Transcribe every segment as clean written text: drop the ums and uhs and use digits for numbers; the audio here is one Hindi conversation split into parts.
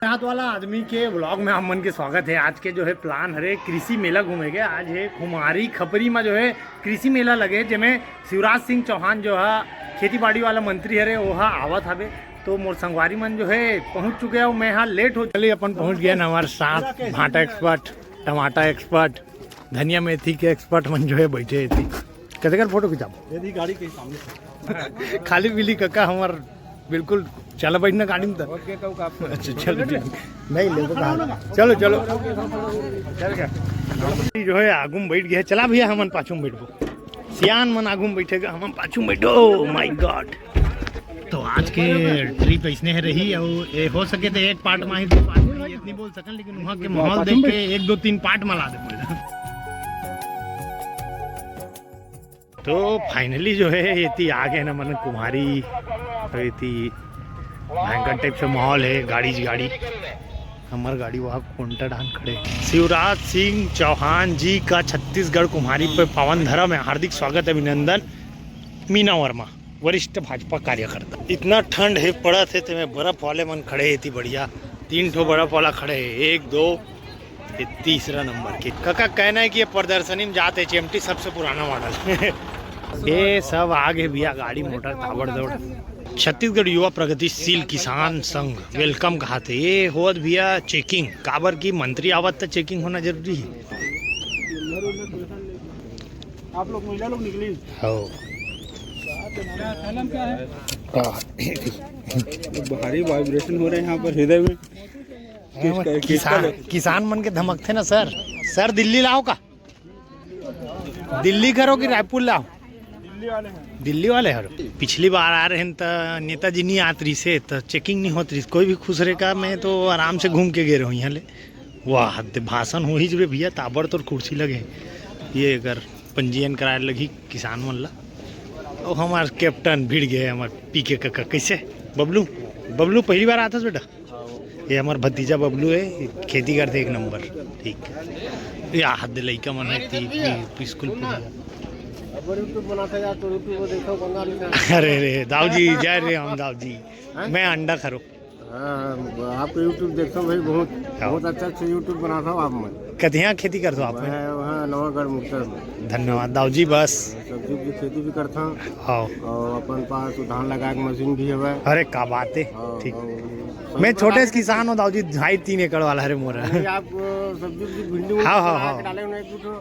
हाथ वाला आदमी के व्लॉग में आप मन के स्वागत है। आज के जो है प्लान हरे कृषि मेला घूमेंगे। आज है खुमारी खपरी में जो है कृषि मेला लगे, जिसमें शिवराज सिंह चौहान जो है खेती बाड़ी वाला मंत्री हरे वह आवत हवे। तो मोर संगवारी मन जो है पहुंच चुके हैं। मैं यहाँ लेट हो चलिए अपन पहुंच गए ना। हमारे साथ भाटा एक्सपर्ट, टमाटर एक्सपर्ट, धनिया मेथी के एक्सपर्ट मन जो है बैठे थी। कैसे कर फोटो खिंचाओ यदि गाड़ी के सामने खाली पीली कक्का हमार बिल्कुल चलो बैठना गाड़ी में। अच्छा चलो ठीक नहीं ले चलो चलो चल क्या जो है आगू में बैठ गया। चला भैया हम पाछू में बैठो, सियान मन आगू में बैठेगा, हम पाछू में बैठो। My God. तो आज के ट्रिप ऐसने है रही और ये हो सके तो एक पार्ट में ही दो पार्ट में नहीं बोल सकन, लेकिन वहाँ के माहौल देख के 1 2 3 पार्ट में ला दे पड़ेगा। तो फाइनली जो है ये आ गए ना मन कुम्हारी। तो ये भयंकर टाइप से माहौल है। गाड़ी हमार गाड़ी वहाँ कोंटा डान खड़े। शिवराज सिंह चौहान जी का छत्तीसगढ़ कुम्हारी पे पावन धरा में हार्दिक स्वागत है, अभिनंदन। मीना वर्मा वरिष्ठ भाजपा कार्यकर्ता। इतना ठंड है पड़ा थे तो मैं बर्फ वाले मन खड़े थी बढ़िया। 3 ठो बर्फ वाला खड़े है, 1 2 तीसरा नंबर के। काका कहना है कि ये प्रदर्शनी में जाते HMT सबसे पुराना मॉडल ये सब आगे भैया गाड़ी मोटर ताबड़तोड़। छत्तीसगढ़ युवा प्रगतिशील किसान संघ वेलकम कहते। ये होत भैया चेकिंग काबर की मंत्री आवत तो चेकिंग होना जरूरी है। आप लोग महिला लोग निकली हो भारी वाइब्रेशन हो रहे हैं यहाँ पर हृदय में। किसान मन के धमक थे ना सर दिल्ली लाओ का, दिल्ली करो कि रायपुर लाओ। दिल्ली वाले हर पिछली बार आ रहे हैं तो नेताजी नहीं आत रही से तो चेकिंग नहीं होती, कोई भी खुश रहे का। मैं तो आराम से घूम के गए रहा हूँ यहाँ ले। वाह भाषण हो ही जब भैया ताबड़ तो कुर्सी लगे। ये अगर पंजीयन कराए लगी किसान मन ला। और हमारे कैप्टन भिड़ गए हमारे पीके काका। कैसे बबलू पहली बार आता बेटा? ये हमारा भतीजा बबलू है, खेती करते 1 नंबर। ठीक या हद लड़का मन है स्कूल। अरे रे दाऊ जी जय रे हम दाऊ जी। मैं अंडा खरो। आपको यूट्यूब देखता हूँ भाई, बहुत अच्छा यूट्यूब बनाता हूँ। आप मैं कथिया खेती करते हो आप? वहाँ नवागढ़ मुक्तर में। धन्यवाद दाऊ जी। बस सब्जी की खेती भी करता हूँ। हाँ और अपन पास धान लगा के मशीन भी है। अरे क्या बात है। ठीक मैं छोटे से किसान हूँ दाऊ जी, 2.5-3 एकड़ वाला है मोरा। आप सब्जी की भिंडी डाले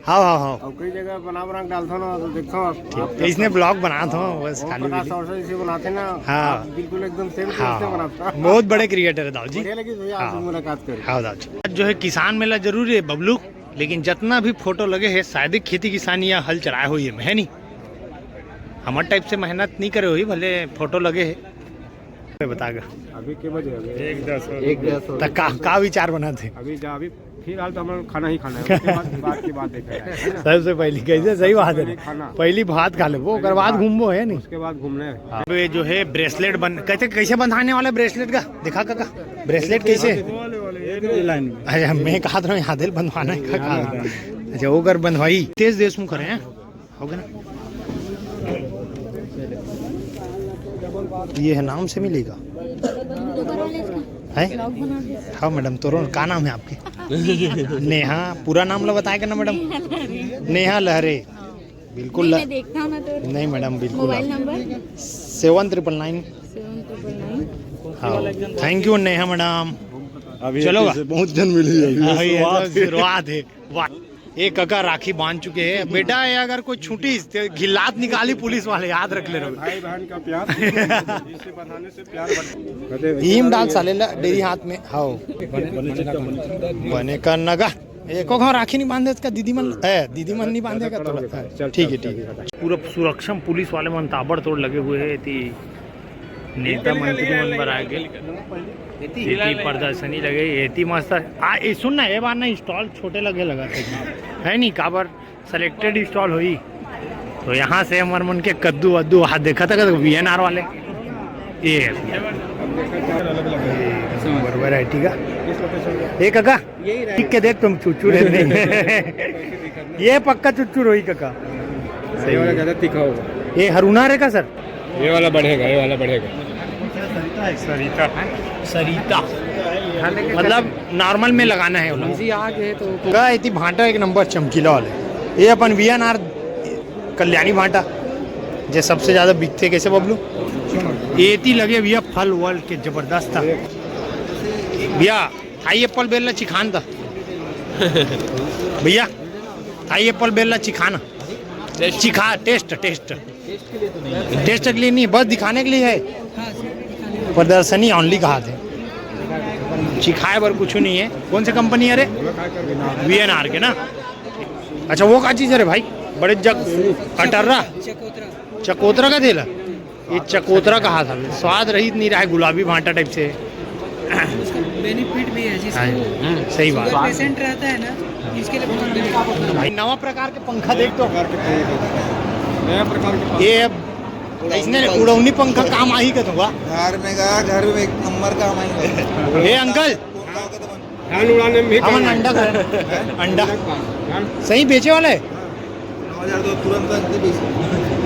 हाँ और कई जगह बना डालता हूँ ना, तो देखता हूँ इसने ब्लॉग बनाता हूँ बस खाली से बनाते ना। हाँ बिल्कुल एकदम सेम बनाता। बहुत बड़े क्रिएटर है दाऊ जी। मुलाकात करें। हाँ दाऊ जी। आज जो है किसान मेला जरूरी है बबलू, लेकिन जितना भी फोटो लगे है शायद खेती किसानी या हल चलाए हुई है नहीं। हमारे टाइप से मेहनत नहीं करे हुई, भले फोटो लगे है। बतागा अभी के बजे? 1:10 तक का विचार बना थे? अभी फिलहाल तो हमारा खाना ही खाना है। उसके बाद की बात देखा है। सबसे पहले कैसे सही बात है, पहली भात खा ले वो, उसके बाद घूमो है नहीं। उसके बाद घूमने अब जो है ब्रेसलेट कैसे बंधाने वाले ब्रेसलेट का दिखा काका। ब्रेसलेट कैसे? अच्छा मैं कहा था यहाँ दिल बंधवाना है का। अच्छा वो कर बंधवाई तेज देशमुख रहे हैं होगा ना। ये है नाम से मिलेगा है? हाँ मैडम। तो क्या नाम है आपके? नेहा। पूरा नाम ला बताएगा ना मैडम? नेहा लहरे। बिल्कुल मैं देखता हूं ना तो। नहीं मैडम बिल्कुल। Mobile number 7999। हाँ थैंक यू नेहा मैडम। चलो बहुत जन मिली शुरुआत है। वाह एक काका राखी बांध चुके हैं बेटा। ये अगर कोई छूटी तो घिलात निकाली पुलिस वाले, याद रख ले रहे। भाई बहन का प्यार इसे बनाने से प्यार बढ़ता। हीम डाल सालेला डेरी हाथ में। हाँ बने का नगा एको घाव राखी नहीं बांधे इसका दीदी मन नहीं बांधेगा तो ठीक है। पूरा सुरक्षा पुलिस वाले मन ताबड़ तोड़ लगे हुए है। नेता मंत्री मन पर आ गए प्रदर्शनी लगे एती मस्त। सुन ना ये बार ना स्टॉल छोटे लगे लगा है नहीं काबर सेलेक्टेड स्टॉल हुई। तो यहाँ से हमारे मन के कद्दू वद्दू हाथ देखा था VNR वाले। ये वैरायटी का एक काका ठीक के देख तुम चुचुर ये पक्का चुचुर हुई काका। सही वाला ज़्यादा तीखा होगा। ये हरुना का सर? ये वाला बढ़ेगा, ये वाला बढ़ेगा। सरिता मतलब नॉर्मल में लगाना है आग है तो का इतनी भांटा एक नंबर चमकीला वाले ये अपन VNR कल्याणी भांटा जे सबसे ज्यादा बिकते कैसे बबलू ये इतनी लगे भैया फल वल के जबरदस्त था भैया थाई एप्पल बेलना चिखान था भैया थाई एप्पल बेलना चिखाना चिखा टेस्ट टेस्ट टेस्ट के लिए नहीं बस दिखाने के लिए है प्रदर्शनी ओनली कहा थे चिखाए बर कुछ नहीं है कौन सी कंपनी है रे VNR के ना अच्छा वो का चीज़ है रे भाई बड़े जग कटर्रा चकोतरा का तेल है ये चकोतरा कहा था स्वाद रहित नहीं रहा है गुलाबी भांटा टाइप से बेनिफिट भी है जिसको सही बात पेशेंट रहता है ना इसके लिए बहुत बेनिफिट भाई नवा प्रकार के पंखा देख तो नया प्रकार के ये इसने उड़ौनी पंखा काम आई का तुमका घर में गया घर में एक नंबर का हमारे हे अंकल धान उड़ाने में भी हमन अंडा अंडा सही बेचे वाले 2002 तुरंत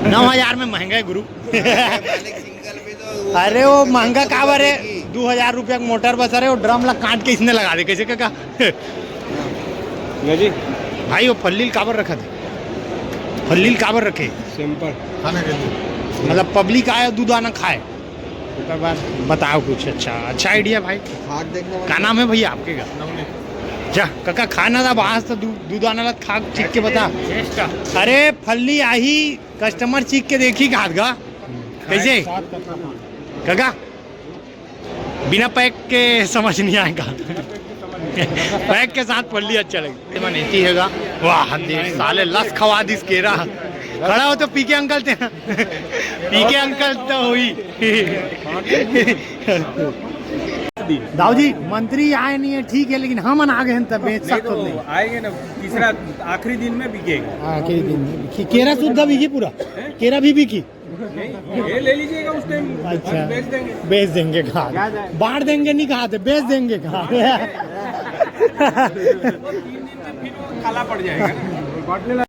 9,000 में महंगा है गुरु सिंगल पे तो अरे वो महंगा काबर है 2,000 रुपया का मोटर बस अरे वो ड्रम ला काट के इसने लगा दे कैसे का जी भाई वो फल्लील काबर रखा थे फल्लील काबर रखे सिंपल मतलब पब्लिक आए दूध आना खाए उसके बाद बताओ कुछ अच्छा आइडिया भाई हाथ देखने क्या नाम है भैया आपके का जा काका खाना था बाहर से दूध आना ला खा चीख के बता अरे फल्ली आई कस्टमर चीख के देखी घात गा कैसे काका बिना पैक के समझ नहीं आएगा पैक के साथ फल्ली अच्छा लगे मनेती हैगा वाह देख साले लस खवा दिस केरा खड़ा हो तो पीके अंकल थे पीके अंकल तो हुई दाऊ जी मंत्री आए नहीं है ठीक है लेकिन हम आ गए हैं तब बेच सकते नहीं आएंगे ना तीसरा आखिरी दिन में बिकेगा आखिरी दिन में केरा सुद्धा बिकी पूरा केरा भी बिकी ये ले लीजिएगा उस टाइम अच्छा बेच देंगे बेच देंगे कहा बांट देंगे नहीं कहा थे बेच देंगे कहा 3 दिन में फिर वो काला पड़ जाएगा